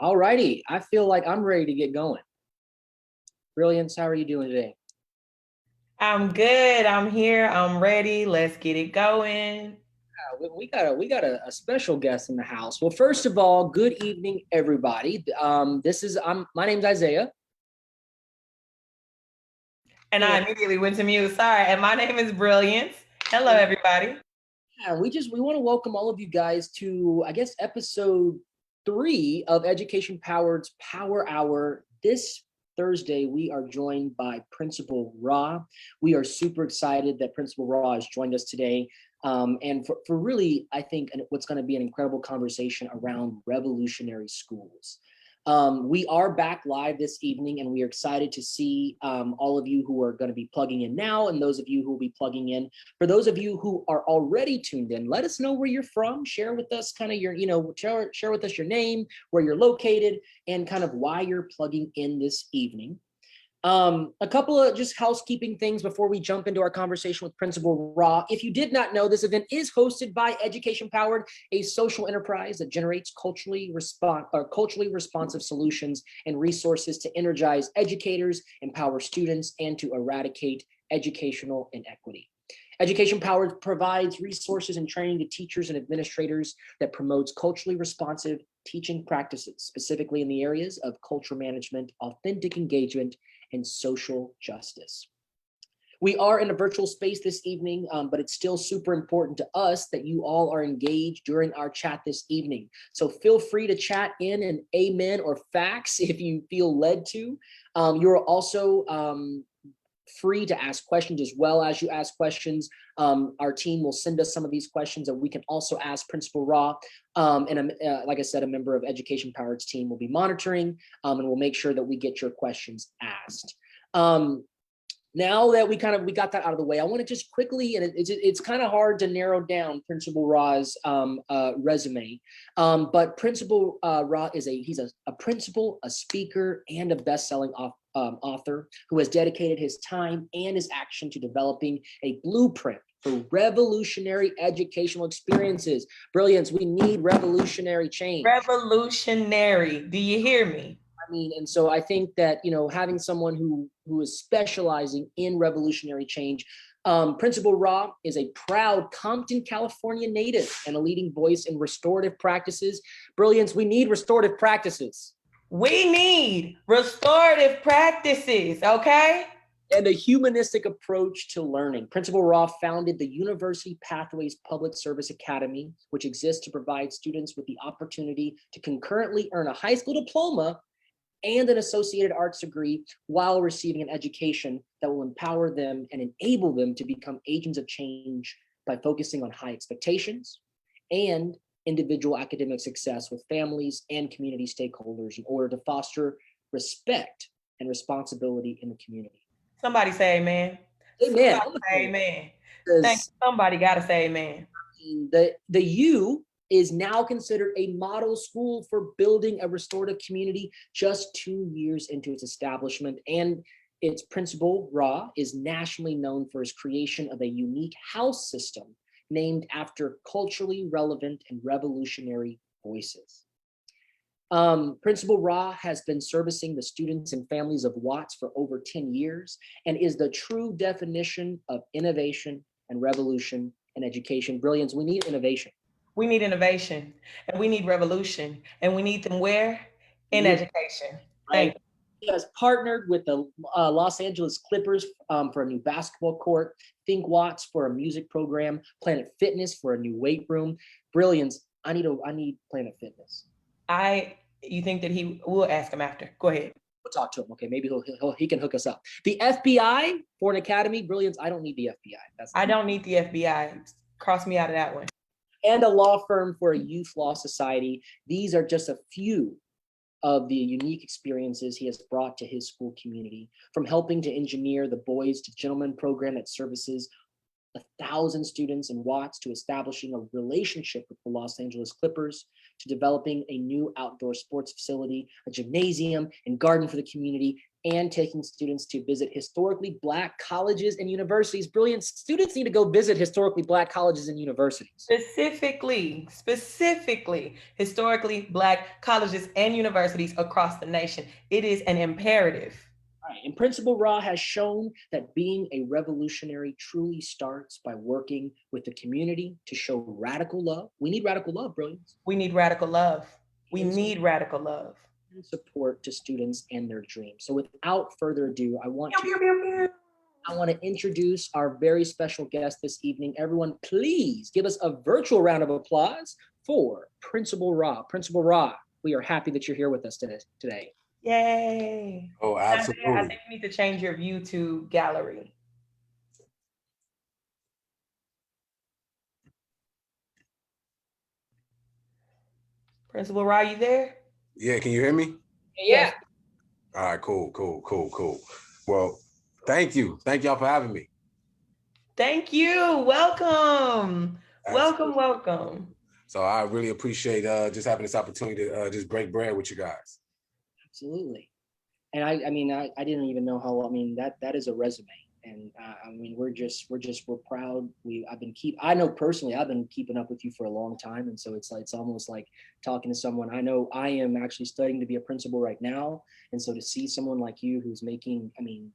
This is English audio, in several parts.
All righty. I feel like I'm ready to get going. Brilliance, how are you doing today? I'm good. I'm here. I'm ready. Let's get it going. We got a special guest in the house. Well, first of all, good evening, everybody. This is my name's Isaiah. And I And, immediately went to mute. Sorry. And my name is Brilliance. Hello, and everybody. yeah, we want to welcome all of you guys to, I guess, episode 3 of Education Powered's Power Hour. This Thursday, we are joined by Principal Rahh. We are super excited that Principal Rahh has joined us today. And for really, I think what's going to be an incredible conversation around revolutionary schools. We are back live this evening, and we are excited to see all of you who are going to be plugging in now, and those of you who will be plugging in. For those of you who are already tuned in, let us know where you're from. Share with us kind of your, share with us your name, where you're located, and kind of why you're plugging in this evening. A couple of just housekeeping things before we jump into our conversation with Principal Rahh. If you did not know, this event is hosted by Education Powered, a social enterprise that generates culturally responsive solutions and resources to energize educators, empower students, and to eradicate educational inequity. Education Powered provides resources and training to teachers and administrators that promotes culturally responsive teaching practices, specifically in the areas of culture management, authentic engagement, and social justice. We are in a virtual space this evening, but it's still super important to us that you all are engaged during our chat this evening. So feel free to chat in an amen or facts if you feel led to. You're also free to ask questions. As well as you ask questions, our team will send us some of these questions that we can also ask Principal Rahh. Like I said, a member of Education Powered's team will be monitoring, and we'll make sure that we get your questions asked. Now that we got that out of the way, I want to just quickly, and it's kind of hard to narrow down Principal Rahh's resume, but Principal Rahh he's a principal, a speaker, and a best-selling author who has dedicated his time and his action to developing a blueprint for revolutionary educational experiences. Brilliance, we need revolutionary change. Revolutionary. Do you hear me? I mean, and so I think that, having someone who is specializing in revolutionary change. Principal Rahh is a proud Compton, California native and a leading voice in restorative practices. Brilliance, we need restorative practices. We need restorative practices, okay? And a humanistic approach to learning. Principal Rahh founded the University Pathways Public Service Academy, which exists to provide students with the opportunity to concurrently earn a high school diploma and an associated arts degree while receiving an education that will empower them and enable them to become agents of change by focusing on high expectations and individual academic success with families and community stakeholders in order to foster respect and responsibility in the community. Somebody say amen. Amen. Somebody say amen. Somebody got to say amen. The U is now considered a model school for building a restorative community just 2 years into its establishment. And its principal, Rahh, is nationally known for his creation of a unique house system named after culturally relevant and revolutionary voices. Principal Rahh has been servicing the students and families of Watts for over 10 years and is the true definition of innovation and revolution in education. Brilliance, we need innovation. We need innovation, and we need revolution, and we need them where? In education. Right. He has partnered with the Los Angeles Clippers for a new basketball court, Think Watts for a music program, Planet Fitness for a new weight room. Brilliance, I need Planet Fitness. You think that we'll ask him after. Go ahead. We'll talk to him. Okay, maybe he can hook us up. The FBI for an academy. Brilliance, I don't need the FBI. I don't need the FBI. Cross me out of that one. And a law firm for a youth law society. These are just a few of the unique experiences he has brought to his school community, from helping to engineer the Boys to Gentlemen program that services 1,000 students in Watts, to establishing a relationship with the Los Angeles Clippers, to developing a new outdoor sports facility, a gymnasium, and garden for the community. and taking students to visit historically Black colleges and universities. Brilliant. Students need to go visit historically Black colleges and universities. Specifically, historically Black colleges and universities across the nation. It is an imperative. All right. And Principal Rahh has shown that being a revolutionary truly starts by working with the community to show radical love. We need radical love, Brilliance. We need radical love. We need radical love. And support to students and their dreams. So without further ado, I want to introduce our very special guest this evening. Everyone, please give us a virtual round of applause for Principal Rahh. Principal Rahh, we are happy that you're here with us today. Yay. Oh, absolutely. I think you need to change your view to gallery. Principal Rahh, you there? Yeah, can you hear me? Yeah. All right, cool. Well, thank you. Thank y'all for having me. Thank you. Welcome. Absolutely. Welcome. So I really appreciate just having this opportunity to just break bread with you guys. Absolutely. And I didn't even know how, that is a resume. And we're proud. I know personally, I've been keeping up with you for a long time. And so it's almost like talking to someone. I know I am actually studying to be a principal right now. And so to see someone like you who's making, an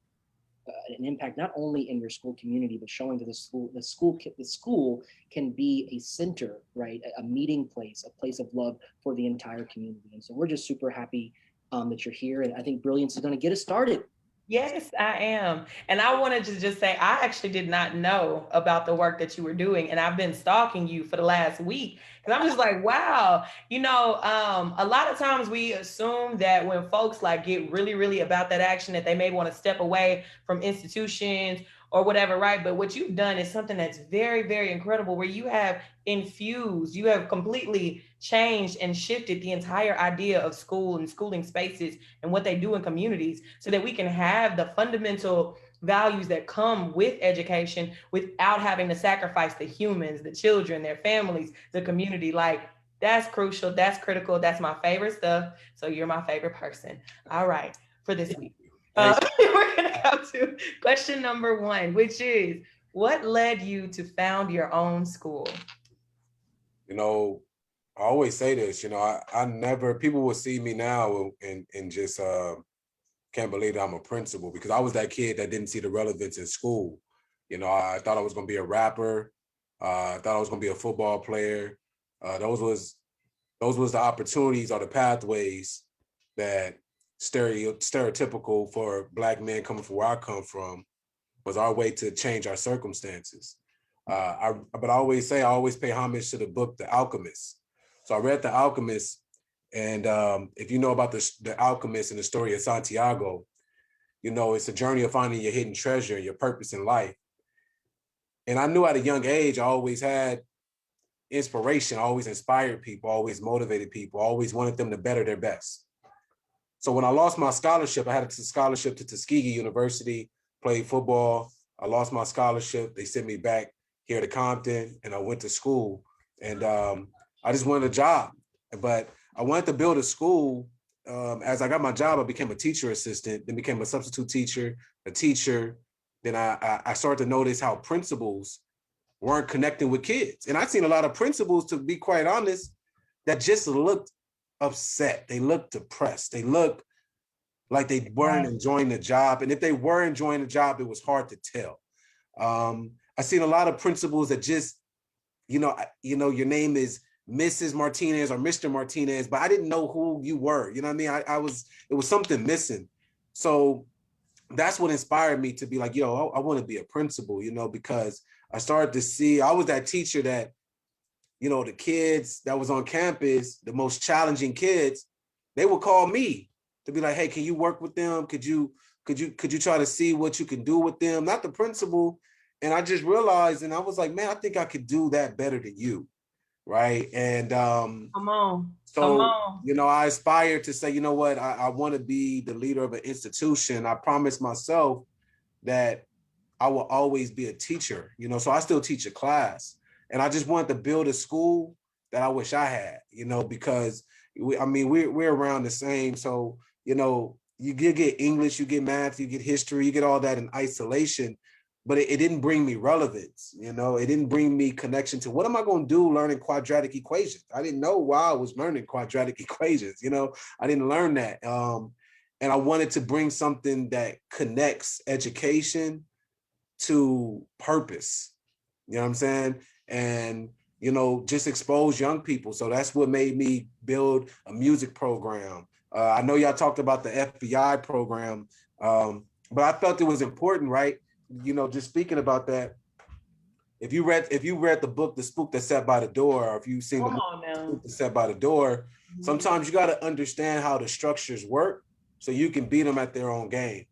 impact, not only in your school community, but showing that the school can be a center, right? A meeting place, a place of love for the entire community. And so we're just super happy that you're here. And I think Brilliance is going to get us started. Yes, I am. And I wanted to just say, I actually did not know about the work that you were doing. And I've been stalking you for the last week. Because I'm just like, wow. A lot of times we assume that when folks get really, really about that action, that they may want to step away from institutions or whatever, right? But what you've done is something that's very, very incredible, where you have completely changed and shifted the entire idea of school and schooling spaces and what they do in communities, so that we can have the fundamental values that come with education without having to sacrifice the humans, the children, their families, the community. That's crucial. That's critical. That's my favorite stuff. So you're my favorite person. All right, for this week. We're going to go to question number 1, which is, what led you to found your own school? I always say this, I never, people will see me now and just can't believe that I'm a principal, because I was that kid that didn't see the relevance in school. I thought I was going to be a rapper. I thought I was going to be a football player. Those was the opportunities or the pathways that stereotypical for Black men coming from where I come from, was our way to change our circumstances. But I always pay homage to the book, The Alchemist. So I read The Alchemist, and if you know about the Alchemist and the story of Santiago, it's a journey of finding your hidden treasure, your purpose in life. And I knew at a young age, I always had inspiration, I always inspired people, always motivated people, always wanted them to better their best. So when I lost my scholarship, I had a scholarship to Tuskegee University, played football. I lost my scholarship. They sent me back here to Compton, and I went to school. And I just wanted a job. But I wanted to build a school. As I got my job, I became a teacher assistant, then became a substitute teacher, a teacher. Then I started to notice how principals weren't connecting with kids. And I've seen a lot of principals, to be quite honest, that just looked upset. They looked depressed. They looked like they weren't enjoying the job. And if they were enjoying the job, it was hard to tell. I seen a lot of principals that just, your name is Mrs. Martinez or Mr. Martinez, but I didn't know who you were. You know what I mean? It was something missing. So that's what inspired me to be like, I want to be a principal, because I started to see, I was that teacher that, the kids that was on campus, the most challenging kids, they would call me to be like, hey, can you work with them? Could you try to see what you can do with them? Not the principal. And I just realized, and I was like, man, I think I could do that better than you. Right. And Come on. I aspired to say, you know what, I want to be the leader of an institution. I promised myself that I will always be a teacher, so I still teach a class. And I just wanted to build a school that I wish I had, because we're around the same. So, you get English, you get math, you get history, you get all that in isolation, but it didn't bring me relevance. You know, it didn't bring me connection to what am I going to do learning quadratic equations. I didn't know why I was learning quadratic equations. You know, I didn't learn that. And I wanted to bring something that connects education to purpose. You know what I'm saying? And, you know, just expose young people. So that's what made me build a music program. I know y'all talked about the FBI program, but I felt it was important, right? You know, just speaking about that, if you read the book The Spook That Sat by the Door, or if you've seen the movie Spook That Sat by the Door, sometimes you got to understand how the structures work so you can beat them at their own game.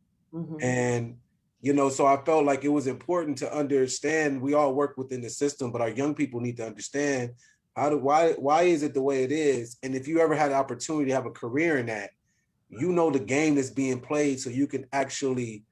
And you know, so I felt like it was important to understand we all work within the system, but our young people need to understand why is it the way it is. And if you ever had the opportunity to have a career in that, you know the game that's being played, so you can actually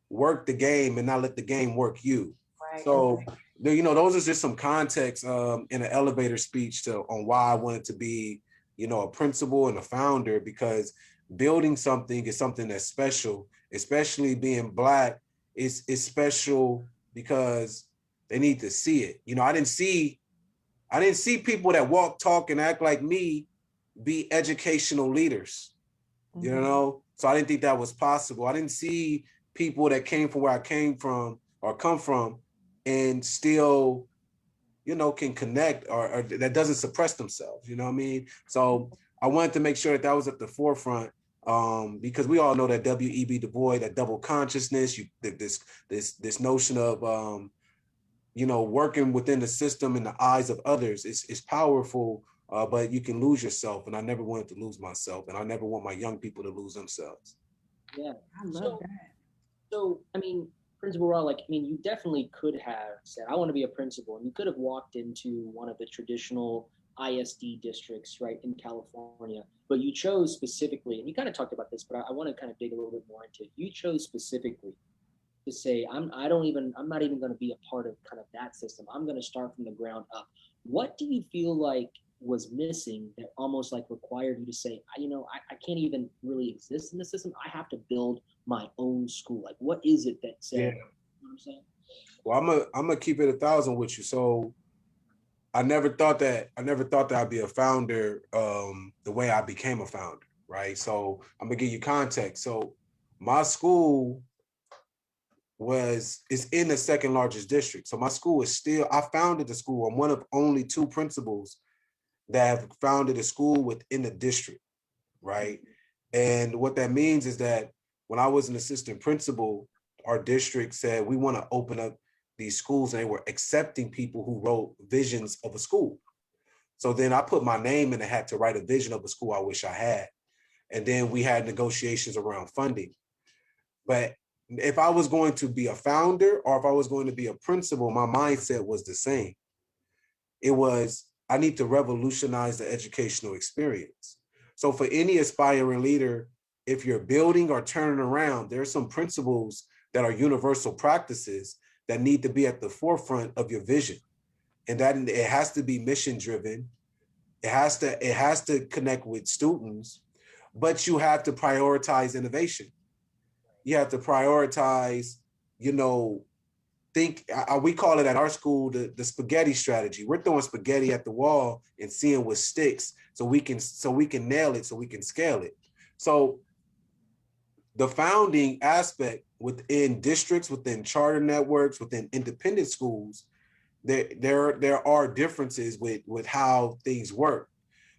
work the game and not let the game work you. Right. So, you know, those are just some context in an elevator speech on why I wanted to be, you know, a principal and a founder, because building something is something that's special, especially being Black. It's special because they need to see it. You know, I didn't see people that walk, talk, and act like me be educational leaders. You know, so I didn't think that was possible. I didn't see people that came from where I came from or come from and still, you know, can connect or that doesn't suppress themselves. You know what I mean? So I wanted to make sure that was at the forefront, because we all know that W.E.B. Du Bois, that double consciousness, this notion of you know, working within the system in the eyes of others is powerful. But you can lose yourself, and I never wanted to lose myself, and I never want my young people to lose themselves. Yeah, I love that. So, I mean, Principal Rahh, like, I mean, you definitely could have said, I want to be a principal, and you could have walked into one of the traditional ISD districts, right, in California, but you chose specifically, and you kind of talked about this, but I want to kind of dig a little bit more into it. You chose specifically to say, I'm not even going to be a part of kind of that system. I'm going to start from the ground up. What do you feel like was missing that almost like required you to say, I can't even really exist in the system. I have to build my own school. Like, what is it that said, you know what I'm saying? Well, I'm gonna keep it 1,000 with you. So I never thought that I'd be a founder the way I became a founder, right? So I'm gonna give you context. So my school is in the second largest district. So my school is still, I founded the school. I'm one of only 2 principals that have founded a school within the district, right? And what that means is that when I was an assistant principal, our district said, we want to open up these schools, and they were accepting people who wrote visions of a school. So then I put my name in the hat to write a vision of a school I wish I had. And then we had negotiations around funding. But if I was going to be a founder or if I was going to be a principal, my mindset was the same. It was, I need to revolutionize the educational experience. So for any aspiring leader, if you're building or turning around, there are some principles that are universal practices that need to be at the forefront of your vision. And that it has to be mission driven. It has to connect with students, but you have to prioritize innovation. You have to prioritize, you know, we call it at our school the spaghetti strategy. We're throwing spaghetti at the wall and seeing what sticks so we can nail it, so we can scale it. So the founding aspect within districts, within charter networks, within independent schools, there are differences with how things work.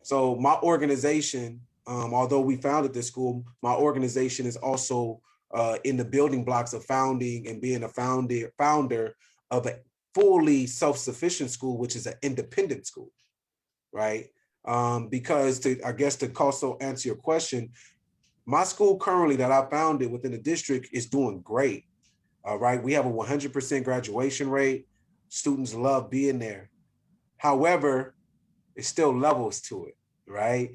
So my organization, although we founded this school, my organization is also in the building blocks of founding and being a founder of a fully self-sufficient school, which is an independent school, right? Because to also answer your question, my school currently that I founded within the district is doing great, right? We have a 100% graduation rate. Students love being there. However, there's still levels to it, right?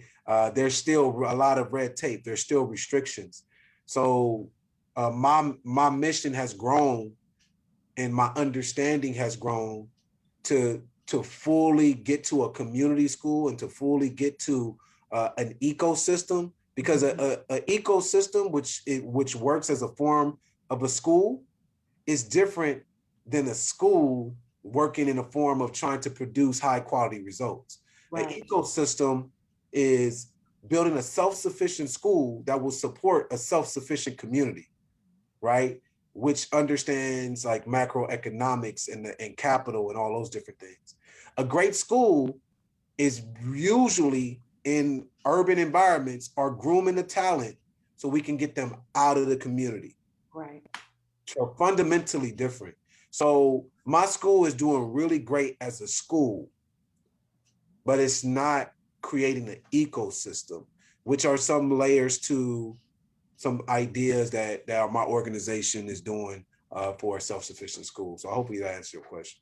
There's still a lot of red tape. There's still restrictions. So my mission has grown, and my understanding has grown to fully get to a community school and to fully get to an ecosystem because a ecosystem which works as a form of a school is different than a school working in a form of trying to produce high quality results. An ecosystem is building a self-sufficient school that will support a self-sufficient community, right? Which understands like macroeconomics and capital and all those different things. A great school is usually in urban environments are grooming the talent so we can get them out of the community. Right. So fundamentally different. So my school is doing really great as a school, but it's not creating an ecosystem, which are some layers to some ideas that my organization is doing for a self-sufficient school. So hopefully that answers your question.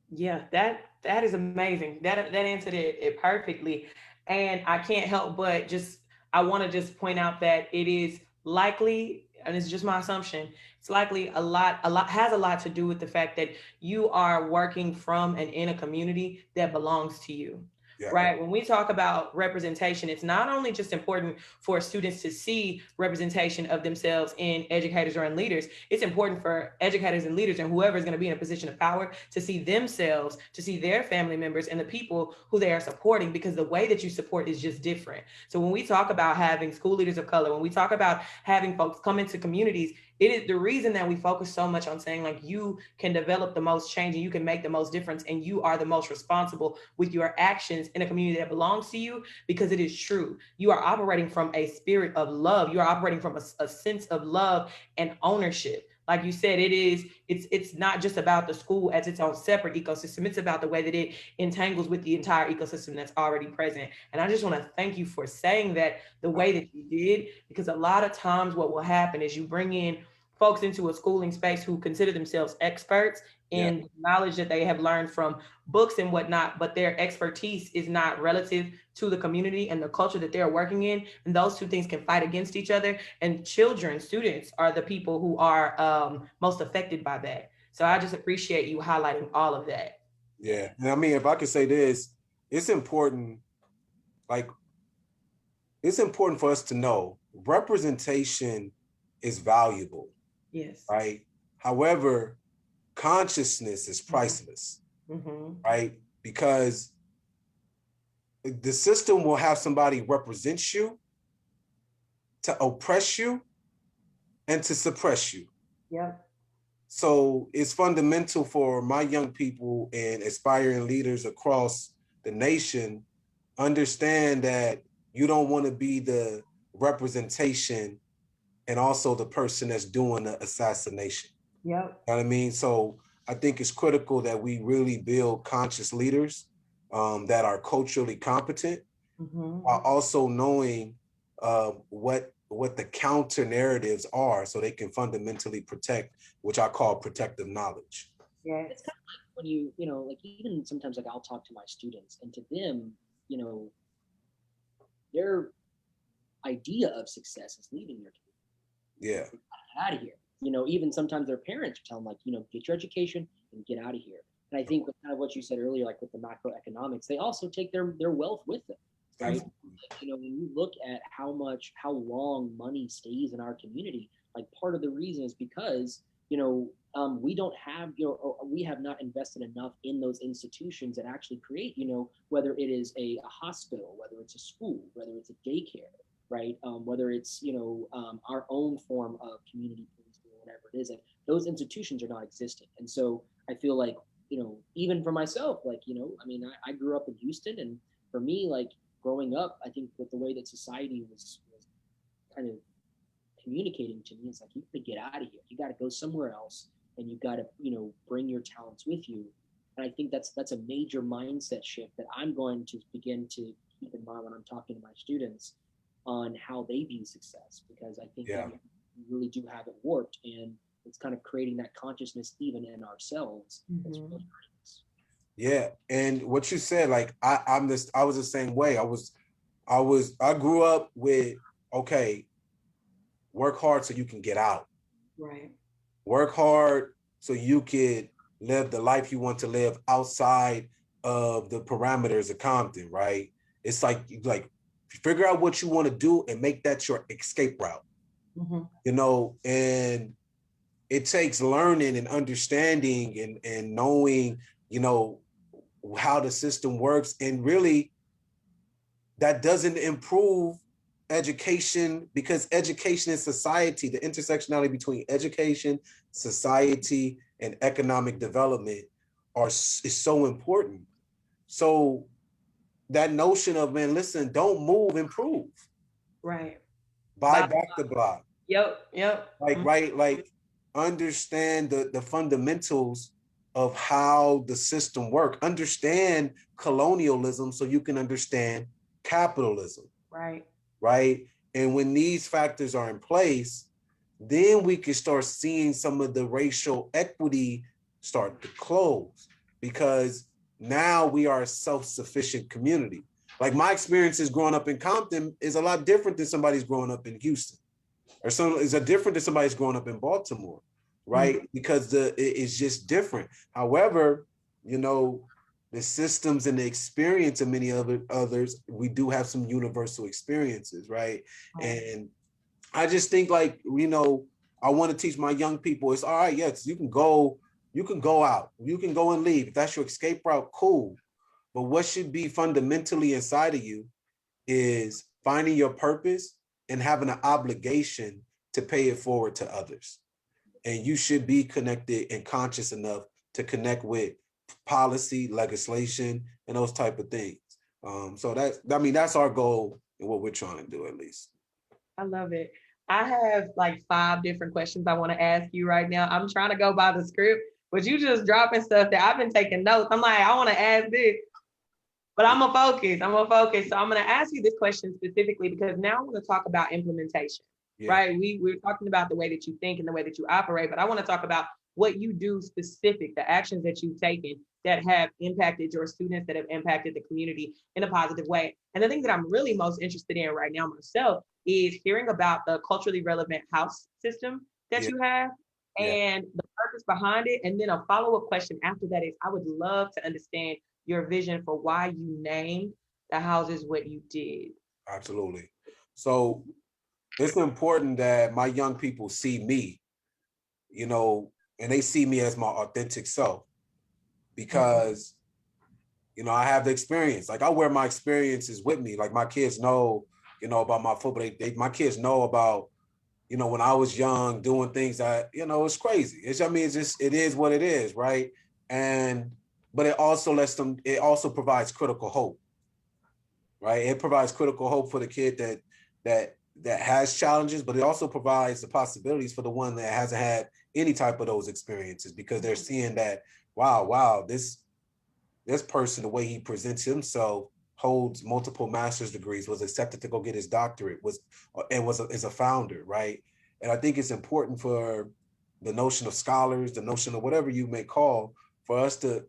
Yeah, that is amazing. That answered it perfectly. And I can't help but just I want to just point out that it is likely, and it's just my assumption, it's likely a lot has a lot to do with the fact that you are working from and in a community that belongs to you. Yeah. Right. When we talk about representation, it's not only just important for students to see representation of themselves in educators or in leaders, it's important for educators and leaders and whoever is going to be in a position of power to see themselves, to see their family members and the people who they are supporting, because the way that you support is just different. So when we talk about having school leaders of color, when we talk about having folks come into communities, it is the reason that we focus so much on saying like you can develop the most change and you can make the most difference and you are the most responsible with your actions in a community that belongs to you, because it is true. You are operating from a spirit of love. You are operating from a sense of love and ownership. Like you said, it's not just about the school as its own separate ecosystem. It's about the way that it entangles with the entire ecosystem that's already present. And I just want to thank you for saying that the way that you did, because a lot of times what will happen is you bring in folks into a schooling space who consider themselves experts in knowledge that they have learned from books and whatnot, but their expertise is not relative to the community and the culture that they're working in. And those two things can fight against each other. And children, students are the people who are most affected by that. So I just appreciate you highlighting all of that. Yeah. And I mean, if I could say this, it's important, like, it's important for us to know representation is valuable. Yes. Right. However, consciousness is priceless. Mm-hmm. Right. Because the system will have somebody represent you to oppress you and to suppress you. Yep. So it's fundamental for my young people and aspiring leaders across the nation understand that you don't want to be the representation and also the person that's doing the assassination. Yep. You know what I mean? So I think it's critical that we really build conscious leaders that are culturally competent, while also knowing what the counter narratives are, so they can fundamentally protect, which I call protective knowledge. Yeah. It's kind of like when you know, like even sometimes like I'll talk to my students and to them, you know, their idea of success is leaving your community. Yeah. Get out of here. You know, even sometimes their parents tell them like, you know, get your education and get out of here. And I think with kind of what you said earlier, like with the macroeconomics, they also take their wealth with them. Right? You know, when you look at how long money stays in our community, like part of the reason is because, you know, we don't have, you know, we have not invested enough in those institutions that actually create, you know, whether it is a hospital, whether it's a school, whether it's a daycare, right? Whether it's, you know, our own form of community policing or whatever it is, and those institutions are not existing. And so I feel like, you know, even for myself, like, you know, I mean, I grew up in Houston, and for me, like growing up, I think with the way that society was kind of communicating to me, it's like, you got to get out of here. You got to go somewhere else, and you got to, you know, bring your talents with you. And I think that's a major mindset shift that I'm going to begin to keep in mind when I'm talking to my students on how they view success, because I think that we really do have it warped, and it's kind of creating that consciousness even in ourselves. That's really great. Yeah, and what you said, like I was the same way. I grew up with, okay, work hard so you can get out. Right. Work hard so you could live the life you want to live outside of the parameters of Compton, right? It's like Figure out what you want to do and make that your escape route. You know, and it takes learning and understanding and knowing, you know, how the system works. And really, that doesn't improve education, because education and society, the intersectionality between education, society, and economic development is so important. So that notion of, man, listen, don't move, improve. Right. Buy back the block. Yep. Like, right, like understand the fundamentals of how the system works. Understand colonialism so you can understand capitalism. Right. And when these factors are in place, then we can start seeing some of the racial equity start to close, because now we are a self-sufficient community. Like my experiences growing up in Compton is a lot different than somebody's growing up in Houston, or is a different than somebody's growing up in Baltimore, right? Because it's just different. However, you know, the systems and the experience of many others, we do have some universal experiences, right? And I just think, like, you know, I want to teach my young people, it's all right, yes, you can go out, you can go and leave. If that's your escape route, cool. But what should be fundamentally inside of you is finding your purpose and having an obligation to pay it forward to others. And you should be connected and conscious enough to connect with policy, legislation, and those type of things. So that's our goal and what we're trying to do, at least. I love it. I have like 5 different questions I want to ask you right now. I'm trying to go by the script, but you just dropping stuff that I've been taking notes. I'm like, I want to ask this, but I'm gonna focus. So I'm gonna ask you this question specifically because now I want to talk about implementation. Right? We're talking about the way that you think and the way that you operate, but I want to talk about what you do specific, the actions that you've taken that have impacted your students, that have impacted the community in a positive way. And the thing that I'm really most interested in right now myself is hearing about the culturally relevant house system that you have and the purpose behind it. And then a follow-up question after that is, I would love to understand your vision for why you named the houses what you did. Absolutely. So it's important that my young people see me, you know, and they see me as my authentic self, because, you know, I have the experience. Like I wear my experiences with me. Like my kids know, you know, about my football. My kids know about, you know, when I was young doing things that, you know, it's crazy. It is what it is, right? But it also provides critical hope, right? It provides critical hope for the kid that has challenges, but it also provides the possibilities for the one that hasn't had any type of those experiences, because they're seeing that, wow, this person, the way he presents himself, holds multiple master's degrees, was accepted to go get his doctorate, is a founder, right? And I think it's important for the notion of scholars, the notion of whatever you may call, for us to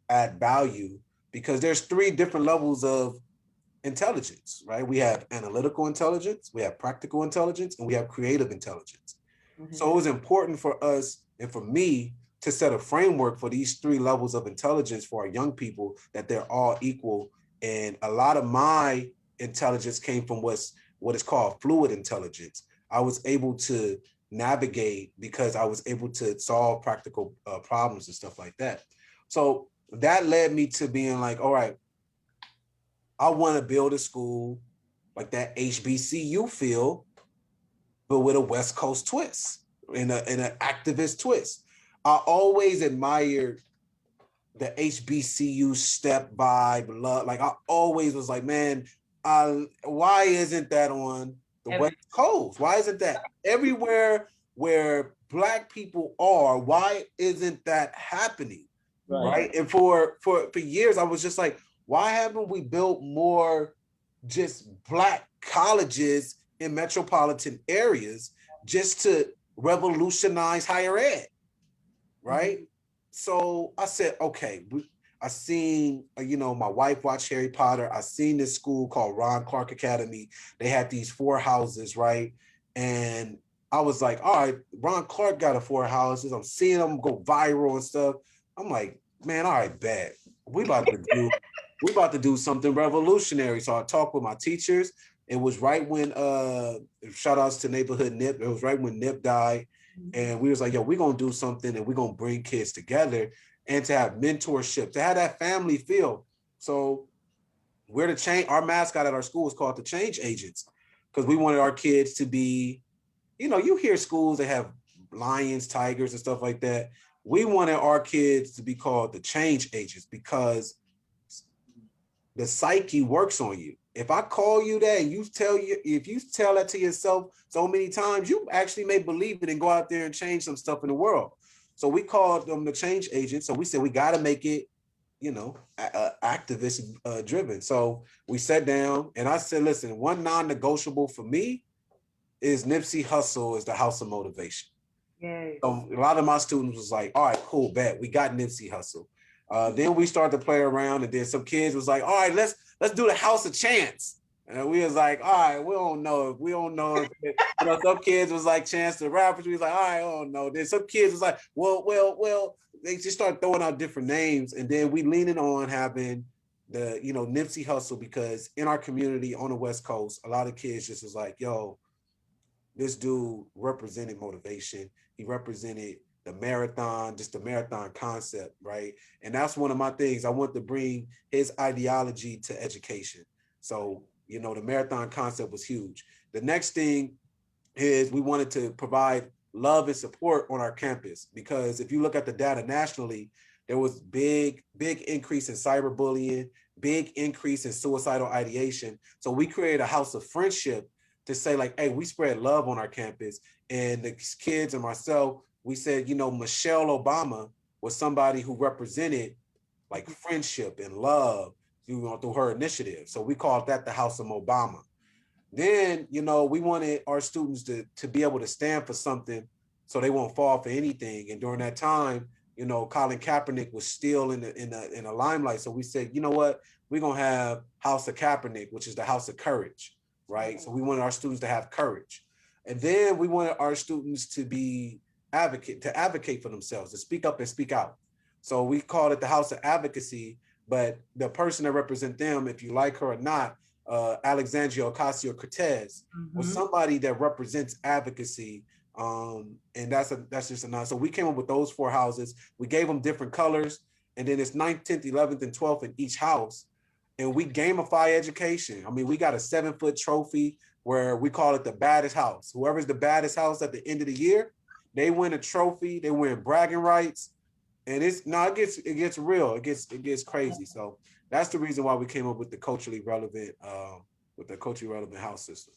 add value, because there's 3 different levels of intelligence, right? We have analytical intelligence, we have practical intelligence, and we have creative intelligence. So it was important for us and for me to set a framework for these 3 levels of intelligence for our young people, that they're all equal. And a lot of my intelligence came from what is called fluid intelligence. I was able to navigate because I was able to solve practical problems and stuff like that. So that led me to being like, all right, I want to build a school like that HBCU feel, but with a West Coast twist, in an activist twist. I always admired the HBCU step vibe, love. Like I always was like, man, why isn't that on the West Coast? Why isn't that everywhere where Black people are? Why isn't that happening? Right? And for years, I was just like, why haven't we built more just Black colleges in metropolitan areas just to revolutionize higher ed, right? So I said, okay, I seen, you know, my wife watched Harry Potter. I seen this school called Ron Clark Academy. They had these 4 houses, right? And I was like, all right, Ron Clark got 4 houses. I'm seeing them go viral and stuff. I'm like, man, all right, bad. We about to do we about to do something revolutionary. So I talked with my teachers. It was right when shout outs to neighborhood Nip. It was right when Nip died. And we was like, yo, we're gonna do something and we're gonna bring kids together and to have mentorship, to have that family feel. So we're the change, our mascot at our school is called the Change Agents, because we wanted our kids to be, you hear schools that have lions, tigers, and stuff like that. We wanted our kids to be called the Change Agents because the psyche works on you. If I call you that and if you tell that to yourself so many times, you actually may believe it and go out there and change some stuff in the world. So we called them the Change Agents. So we said we got to make it, activist driven. So we sat down and I said, listen, one non-negotiable for me is Nipsey Hussle is the house of motivation. Yes. So a lot of my students was like, all right, cool, bet. We got Nipsey Hussle. Then we started to play around, and then some kids was like, all right, let's do the House of Chance. And we was like, all right, we don't know if some kids was like Chance the Rapper. We was like, all right, I don't know. Then some kids was like, well, they just started throwing out different names. And then we leaning on having the, Nipsey Hussle, because in our community on the West Coast, a lot of kids just was like, yo, this dude represented motivation. He represented the marathon, just the marathon concept, right? And that's one of my things. I want to bring his ideology to education. So, the marathon concept was huge. The next thing is we wanted to provide love and support on our campus, because if you look at the data nationally, there was big increase in cyberbullying, big increase in suicidal ideation. So we created a house of friendship to say like, hey, we spread love on our campus. And the kids and myself, we said, Michelle Obama was somebody who represented like friendship and love through her initiative. So we called that the House of Obama. Then, we wanted our students to be able to stand for something so they won't fall for anything. And during that time, Colin Kaepernick was still in the limelight. So we said, you know what, we're going to have House of Kaepernick, which is the House of Courage, right? So we wanted our students to have courage. And then we wanted our students to advocate for themselves, to speak up and speak out. So we called it the House of Advocacy, but the person that represents them, if you like her or not, Alexandria Ocasio-Cortez was somebody that represents advocacy. And that's just a nod. So we came up with those 4 houses. We gave them different colors, and then it's 9th, 10th, 11th, and 12th in each house. And we gamify education. I mean, we got a 7-foot trophy where we call it the baddest house. Whoever's the baddest house at the end of the year, they win a trophy, they win bragging rights. And it gets real. It gets crazy. So that's the reason why we came up with the culturally relevant house system.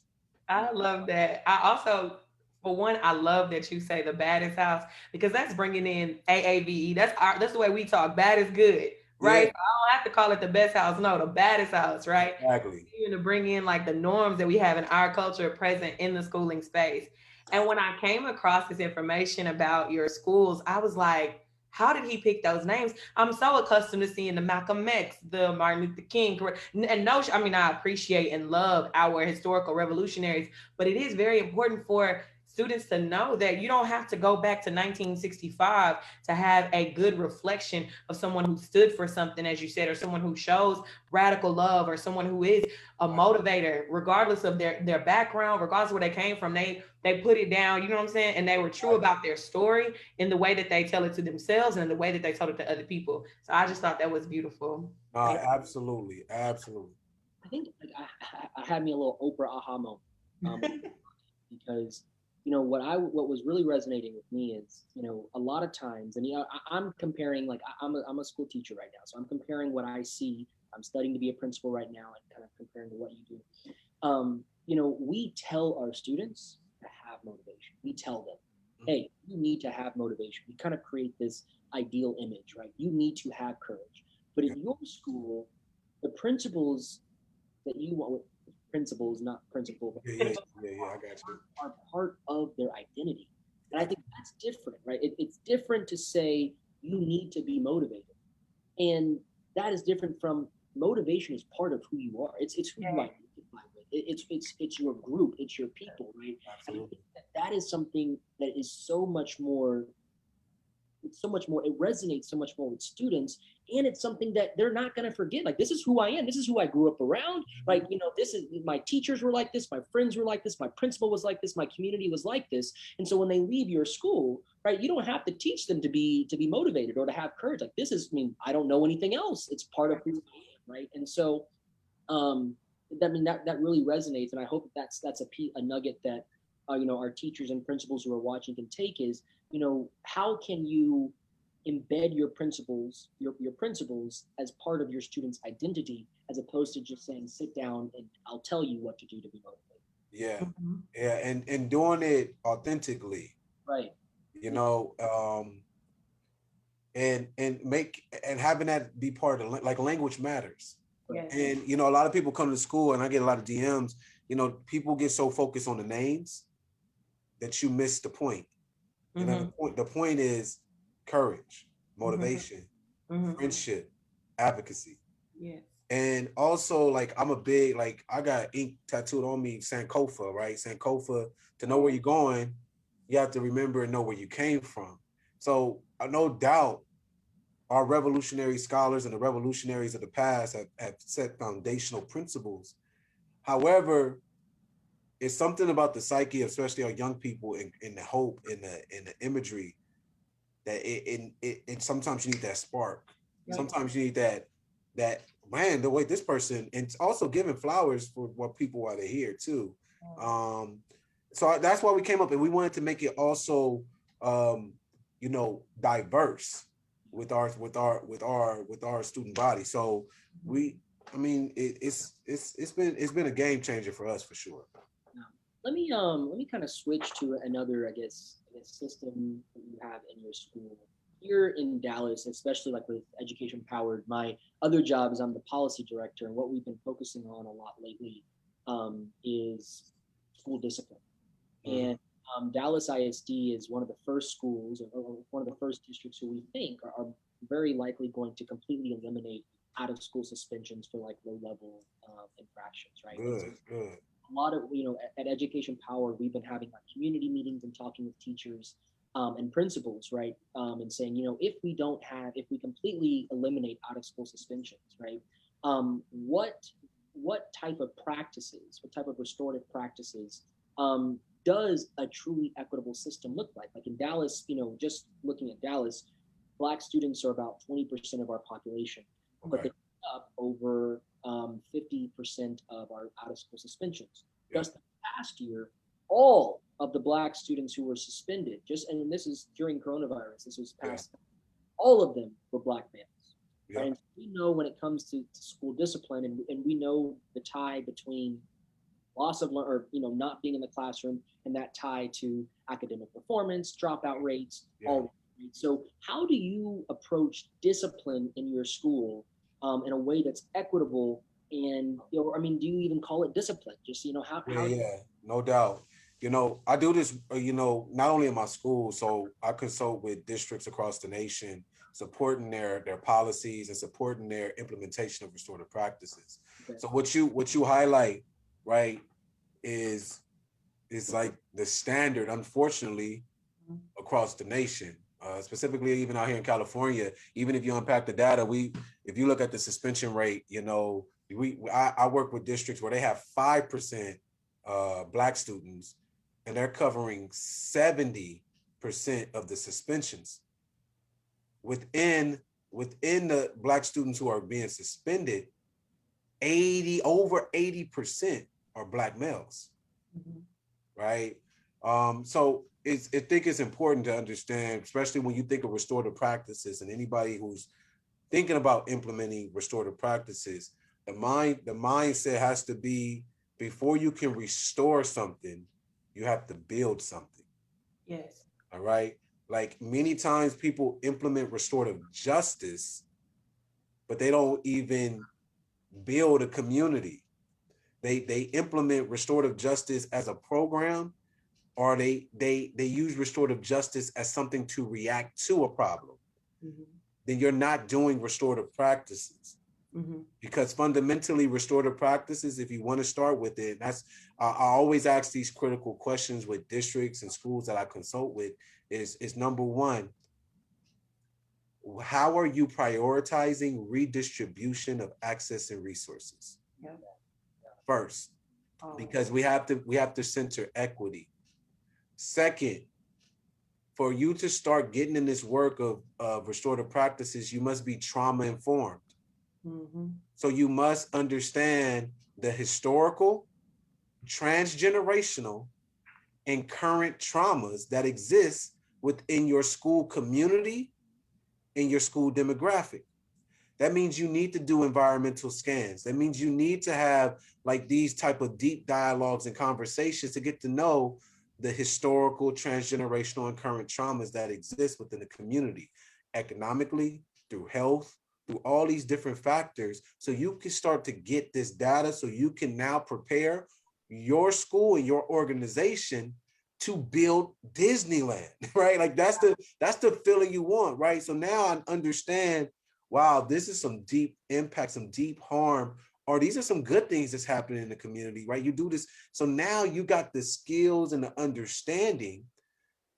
I love that. I also, for one, I love that you say the baddest house, because that's bringing in AAVE. That's the way we talk. Bad is good, right? Yeah. So I don't have to call it the best house. No, the baddest house, right? Exactly. Even to bring in like the norms that we have in our culture present in the schooling space. And when I came across this information about your schools, I was like, how did he pick those names? I'm so accustomed to seeing the Malcolm X, the Martin Luther King, and I appreciate and love our historical revolutionaries, but it is very important for students to know that you don't have to go back to 1965 to have a good reflection of someone who stood for something, as you said, or someone who shows radical love, or someone who is a motivator, regardless of their background, regardless of where they came from. They put it down, you know what I'm saying? And they were true about their story in the way that they tell it to themselves and in the way that they told it to other people. So I just thought that was beautiful. Absolutely. I think I had me a little Oprah aha moment, because what was really resonating with me is, a lot of times, and I'm comparing, like I'm a school teacher right now, so I'm comparing what I see. I'm studying to be a principal right now, and kind of comparing to what you do. We tell our students to have motivation. We tell them, hey, you need to have motivation. We kind of create this ideal image, right? You need to have courage. But in your school, the principles that you want, principles, not principal, Yeah, I got you. are part of their identity. And I think that's different, right? It's different to say you need to be motivated. And that is different from motivation is part of who you are. It's who you identify with. It's your group, it's your people, right? Absolutely. I think that is something that is so much more, it resonates so much more with students, and it's something that they're not going to forget. Like, this is who I am. This is who I grew up around. Like, this is, my teachers were like this. My friends were like this. My principal was like this. My community was like this. And so when they leave your school, right, you don't have to teach them to be motivated or to have courage. Like, this is, I don't know anything else. It's part of who I am, right? And so, that really resonates. And I hope that's a nugget that, our teachers and principals who are watching can take is, how can you embed your principles as part of your student's identity, as opposed to just saying, sit down and I'll tell you what to do to be motivated. Yeah. Yeah. And doing it authentically. Right. And having that be part of, like, language matters. Yes. And, a lot of people come to school, and I get a lot of DMs, people get so focused on the names that you miss the point. The point is courage, motivation, friendship, advocacy. Yes. And also, like, I'm a big, like, I got ink tattooed on me, Sankofa, right? Sankofa, to know where you're going, you have to remember and know where you came from. So no doubt our revolutionary scholars and the revolutionaries of the past have set foundational principles. However, it's something about the psyche, especially our young people, in the hope, in the imagery, that it sometimes you need that spark. Right. Sometimes you need that man, the way this person, and it's also giving flowers for what people while they're here too. So that's why we came up, and we wanted to make it also diverse with our student body. So it's been a game changer for us for sure. Let me kind of switch to another, I guess system that you have in your school here in Dallas, especially like with Education Powered. My other job is I'm the policy director, and what we've been focusing on a lot lately is school discipline. And Dallas ISD is one of the first schools, or one of the first districts who we think are very likely going to completely eliminate out of school suspensions for like low level infractions, right? Good. A lot of, at Education Power, we've been having like community meetings and talking with teachers and principals, right? And saying, if we completely eliminate out of school suspensions, right? What type of practices, what type of restorative practices does a truly equitable system look like? Like in Dallas, just looking at Dallas, Black students are about 20% of our population, but they make up over 50% of our out-of-school suspensions. Just the past year, all of the Black students who were suspended, and this is during coronavirus, this was past, all of them were Black males. Right? And we know when it comes to school discipline, and we know the tie between loss of not being in the classroom, and that tie to academic performance, dropout rates, all. So how do you approach discipline in your school in a way that's equitable? And do you even call it discipline? Just how? No doubt. I do this. Not only in my school, so I consult with districts across the nation, supporting their policies and supporting their implementation of restorative practices. Okay. So what you highlight, right, is like the standard, unfortunately, across the nation. Specifically, even out here in California, even if you unpack the data, if you look at the suspension rate, I work with districts where they have 5% Black students, and they're covering 70% of the suspensions. Within the Black students who are being suspended, over 80% are Black males, right? So I think it's important to understand, especially when you think of restorative practices, and anybody who's thinking about implementing restorative practices, the mindset has to be, before you can restore something, you have to build something. Yes. All right. Like, many times people implement restorative justice, but they don't even build a community. They implement restorative justice as a program, or they use restorative justice as something to react to a problem. Then you're not doing restorative practices. Because fundamentally, restorative practices, if you want to start with it, I always ask these critical questions with districts and schools that I consult with, is number one, how are you prioritizing redistribution of access and resources? Yeah. First, because we have to center equity. Second, for you to start getting in this work of restorative practices, you must be trauma informed. Mm-hmm. So you must understand the historical, transgenerational, and current traumas that exist within your school community and your school demographic. That means you need to do environmental scans. That means you need to have like these type of deep dialogues and conversations to get to know the historical, transgenerational, and current traumas that exist within the community, economically, through health, through all these different factors. So you can start to get this data so you can now prepare your school and your organization to build Disneyland, right? Like that's the feeling you want, right? So now I understand, wow, this is some deep impact, some deep harm, or these are some good things that's happening in the community, right? You do this. So now you got the skills and the understanding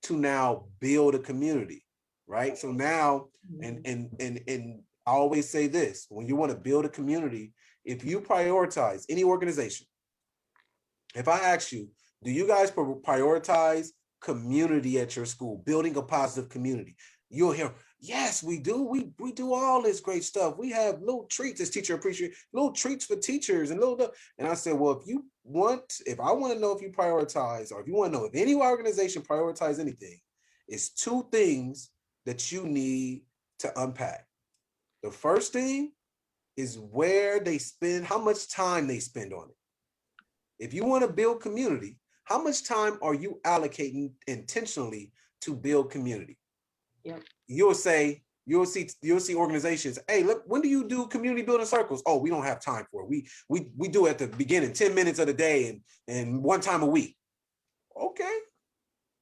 to now build a community, right? So now, and I always say this, when you want to build a community, if you prioritize any organization, if I ask you, do you guys prioritize community at your school, building a positive community? You'll hear, yes, we do. We do all this great stuff. We have little treats as teacher appreciate, little treats for teachers and little. And I said, well, if I want to know if you prioritize, or if you want to know if any organization prioritize anything, it's two things that you need to unpack. The first thing is where they spend, how much time they spend on it. If you want to build community, how much time are you allocating intentionally to build community? Yep. You'll see organizations, hey, look, when do you do community building circles? Oh, we don't have time for it. We do it at the beginning, 10 minutes of the day and one time a week. Okay.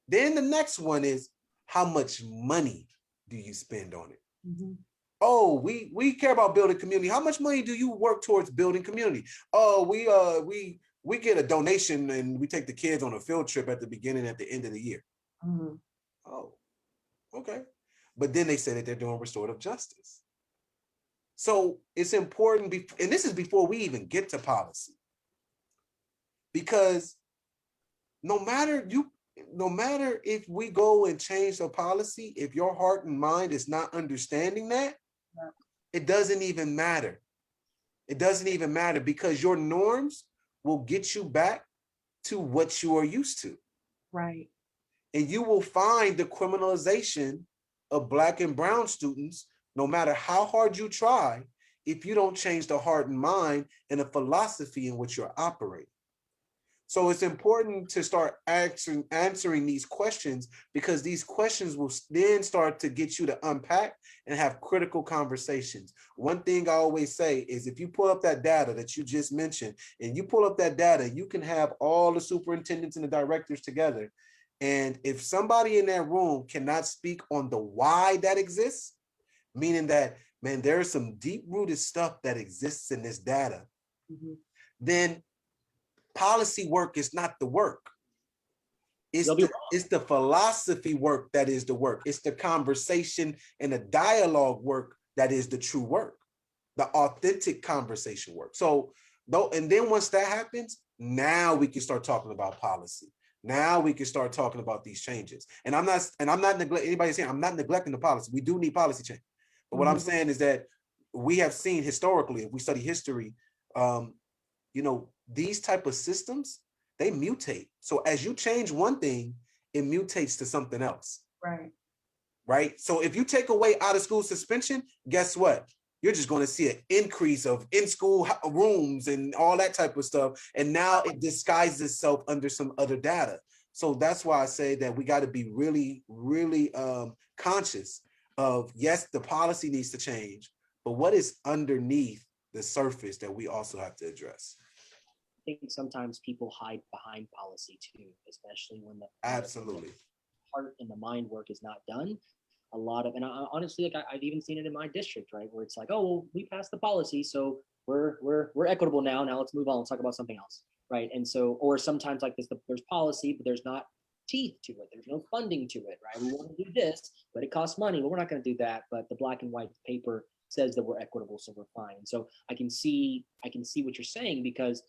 Then the next one is, how much money do you spend on it? Mm-hmm. Oh, we care about building community. How much money do you work towards building community? Oh, we get a donation and we take the kids on a field trip at the beginning, at the end of the year. Mm-hmm. Oh, okay. But then they say that they're doing restorative justice. So it's important, and this is before we even get to policy, because no matter if we go and change the policy, if your heart and mind is not understanding that, it doesn't even matter. It doesn't even matter, because your norms will get you back to what you are used to. Right. And you will find the criminalization of Black and brown students, no matter how hard you try, if you don't change the heart and mind and the philosophy in which you're operating. So it's important to start answering these questions, because these questions will then start to get you to unpack and have critical conversations. One thing I always say is, if you pull up that data that you just mentioned, and you pull up that data, you can have all the superintendents and the directors together. And if somebody in that room cannot speak on the why that exists, meaning that, man, there's some deep-rooted stuff that exists in this data, then policy work is not the work. It's the philosophy work that is the work. It's the conversation and the dialogue work that is the true work, the authentic conversation work. So, and then once that happens, now we can start talking about policy. Now we can start talking about these changes. And I'm not neglecting anybody saying I'm not neglecting the policy. We do need policy change. But what I'm saying is that we have seen historically, if we study history, these type of systems, they mutate. So as you change one thing, it mutates to something else. Right. So if you take away out of school suspension, guess what? You're just going to see an increase of in-school rooms and all that type of stuff. And now it disguises itself under some other data. So that's why I say that we got to be really, really conscious of, yes, the policy needs to change, but what is underneath the surface that we also have to address. I think sometimes people hide behind policy too, especially when the absolutely heart and the mind work is not done. A lot of, and honestly, like I've even seen it in my district, right, where it's like, oh, well, we passed the policy, so we're equitable now. Now let's move on. Let's talk about something else, right? And so, or sometimes like this, there's policy, but there's not teeth to it. There's no funding to it, right? We want to do this, but it costs money. But we're not going to do that. But the black and white paper says that we're equitable, so we're fine. So I can see what you're saying, because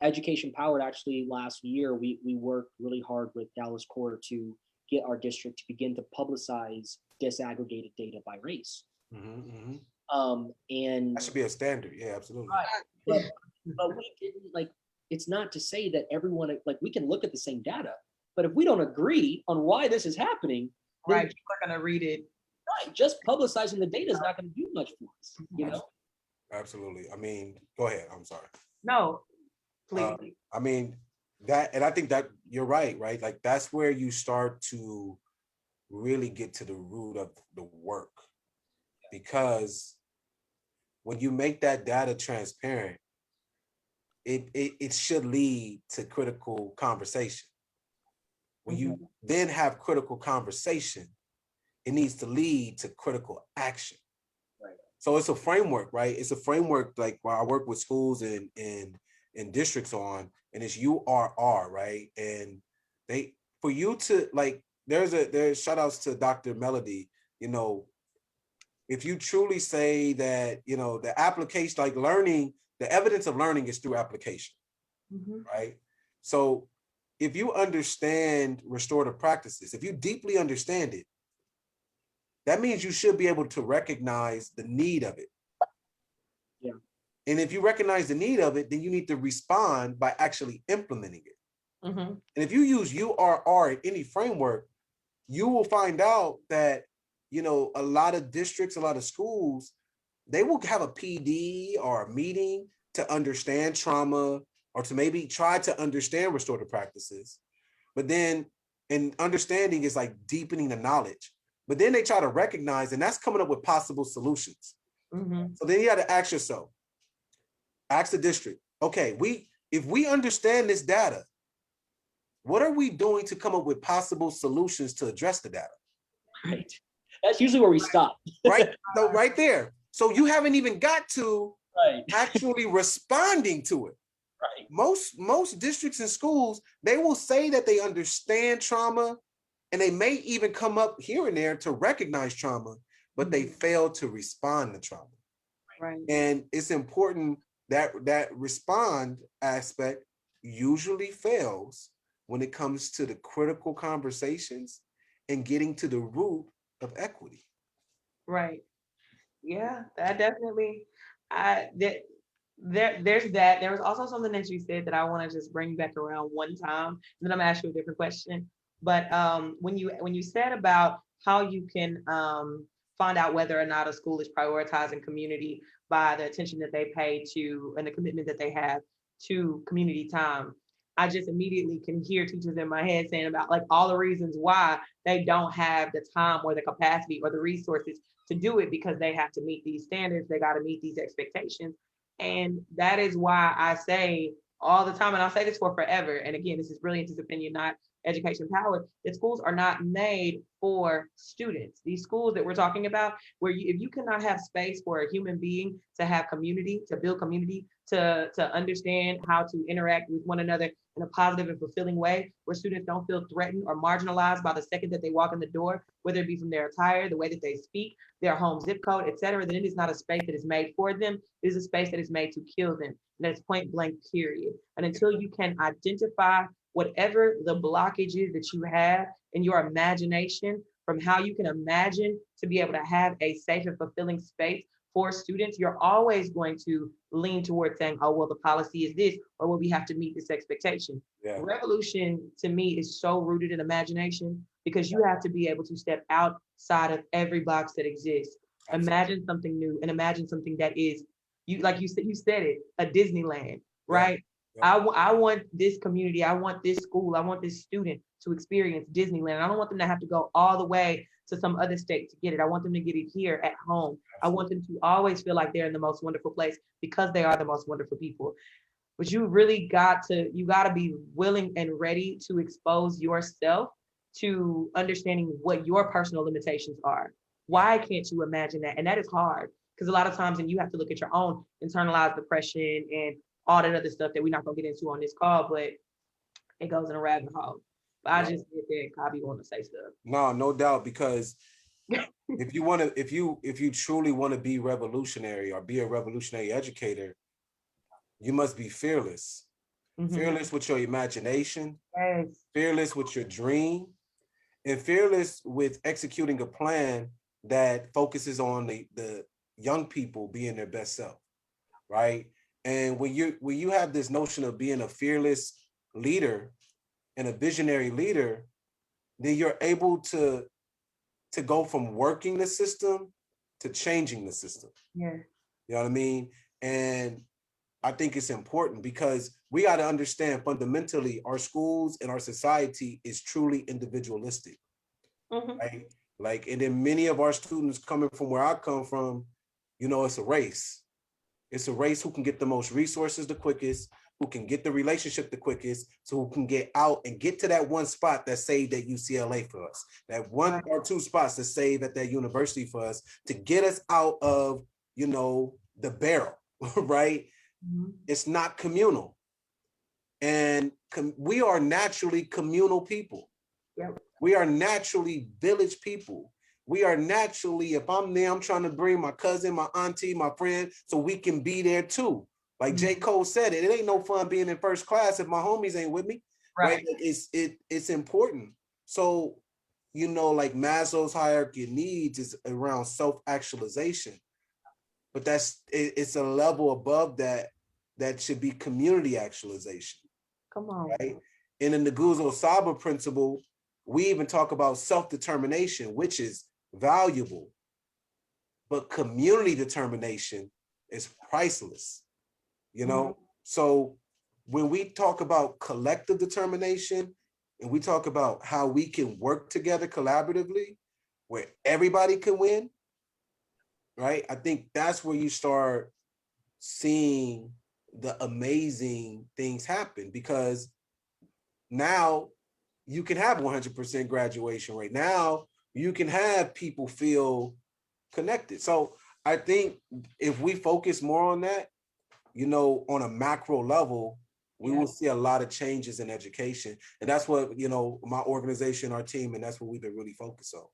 Education Powered, actually last year we worked really hard with Dallas Core to get our district to begin to publicize disaggregated data by race. And that should be a standard. Yeah, absolutely. Right. But we didn't, like, it's not to say that everyone, like, we can look at the same data, but if we don't agree on why this is happening, right, people are going to read it. Right, just publicizing the data is not going to do much for us, you know? Absolutely. I mean, go ahead. I'm sorry. No, please. I mean, that, and I think that you're right? Like, that's where you start to really get to the root of the work, because when you make that data transparent, it should lead to critical conversation. When you then have critical conversation, it needs to lead to critical action. Right. So it's a framework, right? It's a framework, like while I work with schools and districts on, and it's URR, right? And for you to, like, there's shout outs to Dr. Melody, you know, if you truly say that, you know, the application, like learning, the evidence of learning is through application, right? So if you understand restorative practices, if you deeply understand it, that means you should be able to recognize the need of it. Yeah. And if you recognize the need of it, then you need to respond by actually implementing it. And if you use URR in any framework, you will find out that, you know, a lot of districts, a lot of schools, they will have a PD or a meeting to understand trauma, or to maybe try to understand restorative practices. But then, and understanding is like deepening the knowledge. But then they try to recognize, and that's coming up with possible solutions. So then you got to ask yourself, ask the district, okay, if we understand this data, what are we doing to come up with possible solutions to address the data? Right. That's usually where we stop. Right. So right there. So you haven't even got to actually responding to it. Right. Most districts and schools, they will say that they understand trauma, and they may even come up here and there to recognize trauma, but they fail to respond to trauma. Right. And it's important that that respond aspect usually fails when it comes to the critical conversations and getting to the root of equity. Right. Yeah, that definitely, there's that. There was also something that you said that I want to just bring back around one time, and then I'm gonna ask you a different question. But when you said about how you can find out whether or not a school is prioritizing community by the attention that they pay to and the commitment that they have to community time, I just immediately can hear teachers in my head saying about like all the reasons why they don't have the time or the capacity or the resources to do it, because they have to meet these standards, they got to meet these expectations. And that is why I say all the time, and I'll say this for forever, and again, this is Brilliance's opinion, not Education Powered, that schools are not made for students. These schools that we're talking about, where if you cannot have space for a human being to have community, to build community, to understand how to interact with one another in a positive and fulfilling way, where students don't feel threatened or marginalized by the second that they walk in the door, whether it be from their attire, the way that they speak, their home zip code, et cetera, then it is not a space that is made for them. It is a space that is made to kill them. And that's point blank, period. And until you can identify whatever the blockage is that you have in your imagination, from how you can imagine to be able to have a safe and fulfilling space for students, you're always going to lean towards saying, oh, well, the policy is this, or well, we have to meet this expectation. Yeah. Revolution to me is so rooted in imagination, because you have to be able to step outside of every box that exists. Absolutely. Imagine something new, and imagine something that is, you like you said it, a Disneyland, right? Yeah. I want this community, I want this school, I want this student to experience Disneyland. I don't want them to have to go all the way to some other state to get it. I want them to get it here at home. Absolutely. I want them to always feel like they're in the most wonderful place, because they are the most wonderful people. But you really got to be willing and ready to expose yourself to understanding what your personal limitations are. Why can't you imagine that? And that is hard, because a lot of times, and you have to look at your own internalized depression and all that other stuff that we're not gonna get into on this call, but it goes in a rabbit hole. I just did that. Bobby want to say stuff. No doubt, because if you truly want to be revolutionary or be a revolutionary educator, you must be fearless. Fearless with your imagination, fearless with your dream, and fearless with executing a plan that focuses on the young people being their best self, right? And when you have this notion of being a fearless leader and a visionary leader, then you're able to go from working the system to changing the system. Yeah. You know what I mean? And I think it's important because we got to understand fundamentally our schools and our society is truly individualistic. Right? Like, and then many of our students coming from where I come from, you know, it's a race. It's a race who can get the most resources the quickest, who can get the relationship the quickest, so who can get out and get to that one spot that saved at UCLA for us, that one or two spots that save at that university for us to get us out of, you know, the barrel, right? It's not communal. And we are naturally communal people. Yep. We are naturally village people. We are naturally, if I'm there, I'm trying to bring my cousin, my auntie, my friend, so we can be there too. Like J. Cole said, it ain't no fun being in first class if my homies ain't with me. Right? It's important. So, you know, like Maslow's hierarchy of needs is around self-actualization. But it's a level above that should be community actualization. Come on. Right? In the Nguzo Saba principle, we even talk about self-determination, which is valuable, but community determination is priceless, you know? So when we talk about collective determination and we talk about how we can work together collaboratively, where everybody can win, right? I think that's where you start seeing the amazing things happen, because now you can have 100% graduation rate. Now you can have people feel connected. So I think if we focus more on that, you know, on a macro level, we will see a lot of changes in education. And that's what, you know, my organization, our team, and that's what we've been really focused on.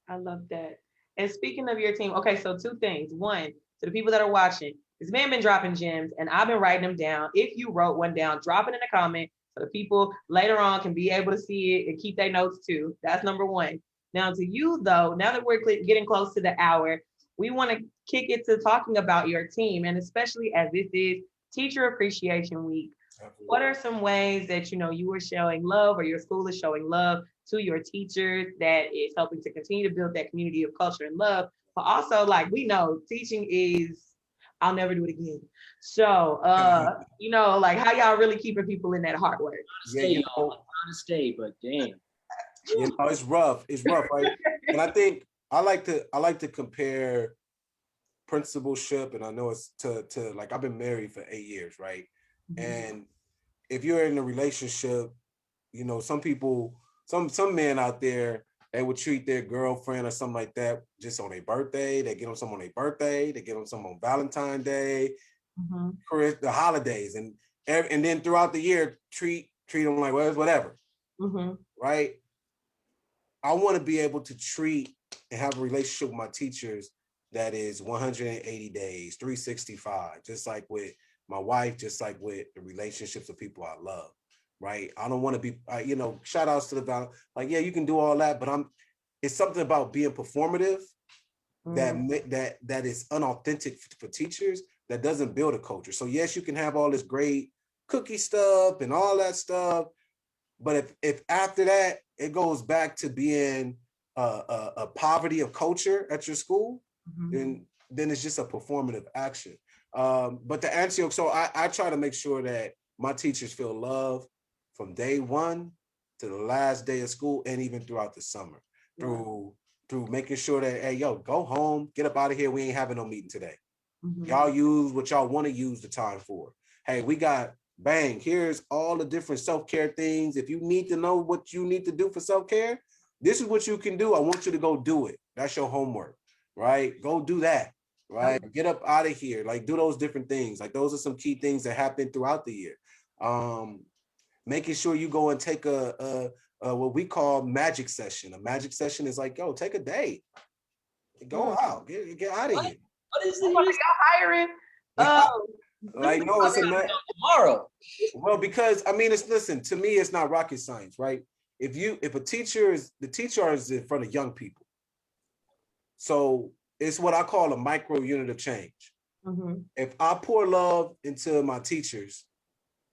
I love that. And speaking of your team, okay, so two things. One, to the people that are watching, this man been dropping gems and I've been writing them down. If you wrote one down, drop it in the comment so the people later on can be able to see it and keep their notes too. That's number one. Now to you though, now that we're getting close to the hour, we want to kick it to talking about your team, and especially as this is Teacher Appreciation Week. Absolutely. What are some ways that you are showing love, or your school is showing love to your teachers, that is helping to continue to build that community of culture and love? But also, like, we know teaching is, I'll never do it again. So, like, how y'all really keeping people in that hard work? Yeah, I'm trying to stay, but damn. You know, it's rough. It's rough, right? And I think I like to compare principalship, and I know it's to like, I've been married for 8 years, right? And if you're in a relationship, you know, some people, some men out there, they would treat their girlfriend or something like that just on their birthday. They get them some on their birthday. They get them some on Valentine's Day, the holidays, and then throughout the year treat them like, well, it's whatever, right? I want to be able to treat and have a relationship with my teachers that is 180 days, 365, just like with my wife, just like with the relationships of people I love, right? I don't want to be, shout outs to the, like, yeah, you can do all that, but it's something about being performative that is unauthentic for teachers, that doesn't build a culture. So yes, you can have all this great cookie stuff and all that stuff, but if after that, it goes back to being a poverty of culture at your school, then it's just a performative action. But to answer you, so I try to make sure that my teachers feel love from day one to the last day of school, and even throughout the summer, through making sure that, hey, yo, go home, get up out of here. We ain't having no meeting today. Y'all use what y'all want to use the time for. Hey, we got, bang, here's all the different self-care things. If you need to know what you need to do for self-care, this is what you can do. I want you to go do it. That's your homework, right? Go do that, right? Get up out of here. Like, do those different things. Like, those are some key things that happen throughout the year. Making sure you go and take a what we call magic session. A magic session is like, yo, take a day, go out, get out of here. What is Y'all this? hiring? Oh, Like, no, it's a Tomorrow. well, because I mean, listen, to me, it's not rocket science, right? If a teacher is in front of young people, so it's what I call a micro unit of change. If I pour love into my teachers,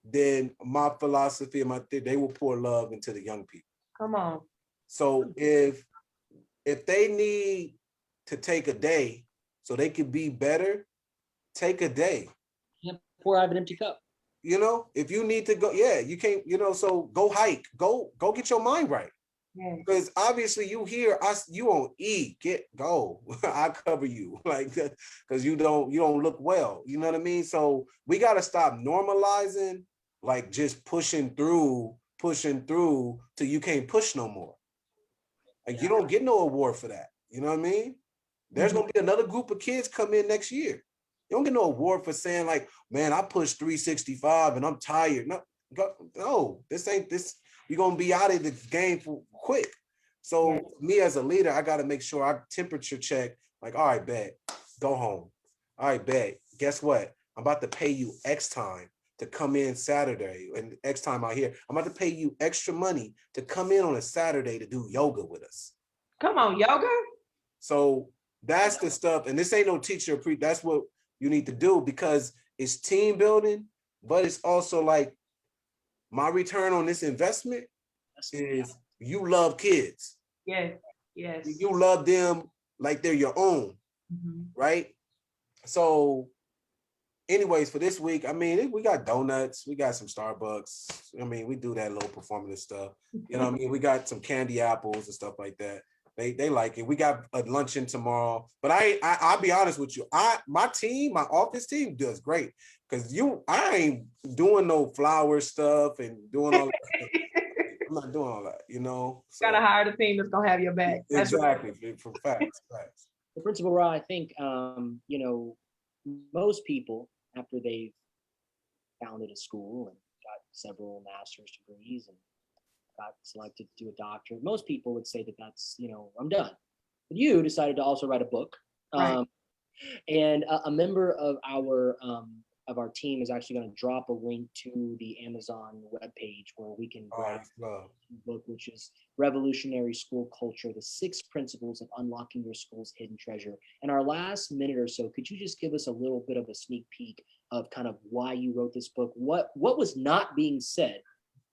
then my philosophy and they will pour love into the young people. come on. So if they need to take a day so they can be better, take a day. Yeah, pour out of an empty cup. You know, if you need to go, yeah, you can't, you know, so go hike, go get your mind right. Yeah. Because obviously you here, you won't eat, go. I cover you, like, because you don't look well. You know what I mean? So we got to stop normalizing, like just pushing through till you can't push no more. Like you don't get no award for that. You know what I mean? There's gonna be another group of kids come in next year. You don't get no award for saying like, man, I pushed 365 and I'm tired. No, this ain't this. You're gonna be out of the game for quick. So me as a leader, I gotta make sure I temperature check, like, all right, bet, go home. All right, bet. Guess what? I'm about to pay you X time to come in Saturday and X time out here. I'm about to pay you extra money to come in on a Saturday to do yoga with us. Come on, yoga. So that's the stuff. And this ain't no teacher that's what you need to do, because it's team building, but it's also like my return on this investment is you love kids. Yes, yes. You love them like they're your own, right? So anyways, for this week, I mean, we got donuts, we got some Starbucks. I mean, we do that little performative stuff. You know what I mean? We got some candy apples and stuff like that. They like it. We got a luncheon tomorrow. But I'll be honest with you. My office team does great. Because I ain't doing no flower stuff and doing all that. I'm not doing all that, you know. So, gotta hire the team that's gonna have your back. Exactly, from facts. The Principal Rahh, I think, you know, most people, after they've founded a school and got several master's degrees and got selected to do a doctorate, most people would say that that's, you know, I'm done. But you decided to also write a book. Right. And a member of our team is actually going to drop a link to the Amazon webpage where we can grab the book, which is Revolutionary School Culture, the 6 Principles of Unlocking Your School's Hidden Treasure. In our last minute or so, could you just give us a little bit of a sneak peek of kind of why you wrote this book? What was not being said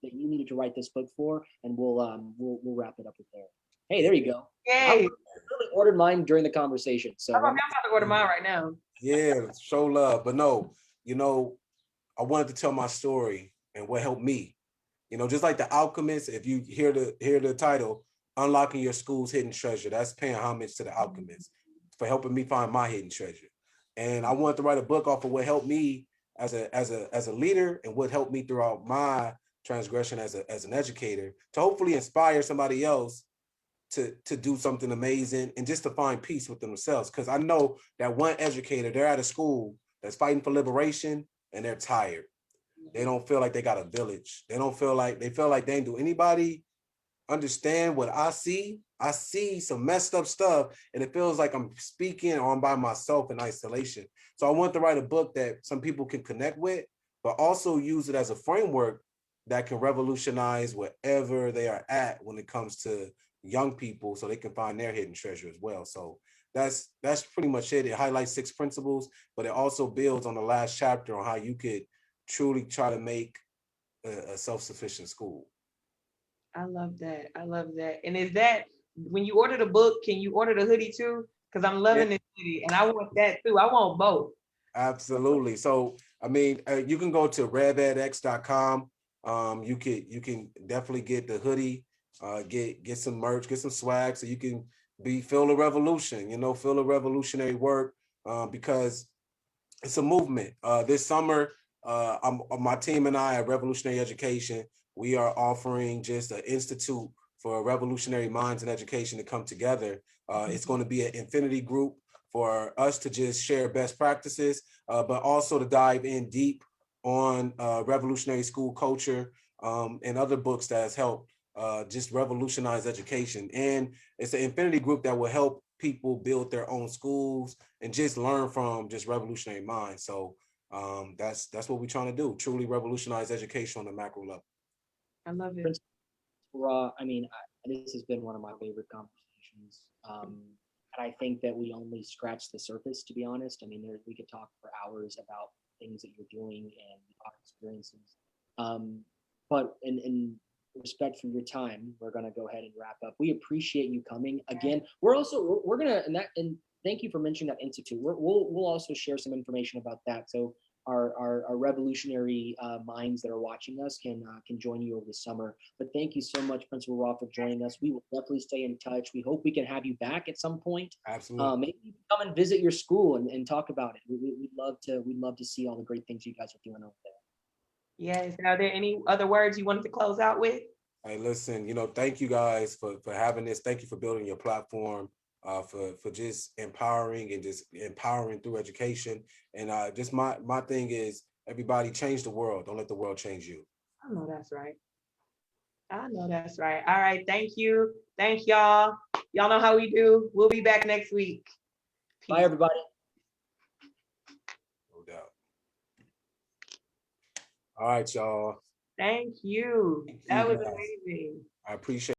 that you needed to write this book for? And we'll wrap it up with there. Hey, there you go. Yay. I really ordered mine during the conversation. So I'm about to order mine right now. Yeah, show love. But no, you know, I wanted to tell my story and what helped me. You know, just like The Alchemist, if you hear the title, Unlocking Your School's Hidden Treasure, that's paying homage to The Alchemist for helping me find my hidden treasure. And I wanted to write a book off of what helped me as a leader and what helped me throughout my transgression as an educator, to hopefully inspire somebody else to do something amazing and just to find peace with themselves. Because I know that one educator, they're at a school that's fighting for liberation and they're tired. They don't feel like they got a village. They feel like they ain't do. Anybody understand what I see? I see some messed up stuff and it feels like I'm speaking or I'm by myself in isolation. So I want to write a book that some people can connect with, but also use it as a framework that can revolutionize wherever they are at when it comes to young people, so they can find their hidden treasure as well. So that's pretty much it. It highlights 6 principles, but it also builds on the last chapter on how you could truly try to make a self-sufficient school. I love that. And is that when you order the book, can you order the hoodie too? Because I'm loving this hoodie and I want that too. I want both. Absolutely. So I mean, you can go to revedx.com. You can definitely get the hoodie, get some merch, get some swag, so you can feel the revolution, you know, feel the revolutionary work, because it's a movement. This summer, my team and I at Revolutionary Education, we are offering just an institute for revolutionary minds in education to come together. It's going to be an infinity group for us to just share best practices, but also to dive in deep on revolutionary school culture and other books that has helped just revolutionize education. And it's an infinity group that will help people build their own schools and just learn from just revolutionary minds. So that's what we're trying to do, truly revolutionize education on the macro level. I love it. Principal Rahh, I mean, this has been one of my favorite conversations. And I think that we only scratched the surface, to be honest. I mean, we could talk for hours about things that you're doing and our experiences. But in respect for your time, we're going to go ahead and wrap up. We appreciate you coming again. We're going to, and thank you for mentioning that institute. We'll also share some information about that. So our revolutionary minds that are watching us can join you over the summer. But thank you so much, Principal Rahh, for joining us. We will definitely stay in touch. We hope we can have you back at some point. Absolutely. Maybe you can come and visit your school and talk about it. We'd love to see all the great things you guys are doing over there. Yes. Are there any other words you wanted to close out with? Hey, listen, thank you guys for having this. Thank you for building your platform, for just empowering and just empowering through education. And just my thing is, everybody change the world. Don't let the world change you. I know that's right. I know that's right. All right. Thank you. Thank y'all. Y'all know how we do. We'll be back next week. Peace. Bye, everybody. No doubt. All right, y'all. Thank you. That was guys. amazing. I appreciate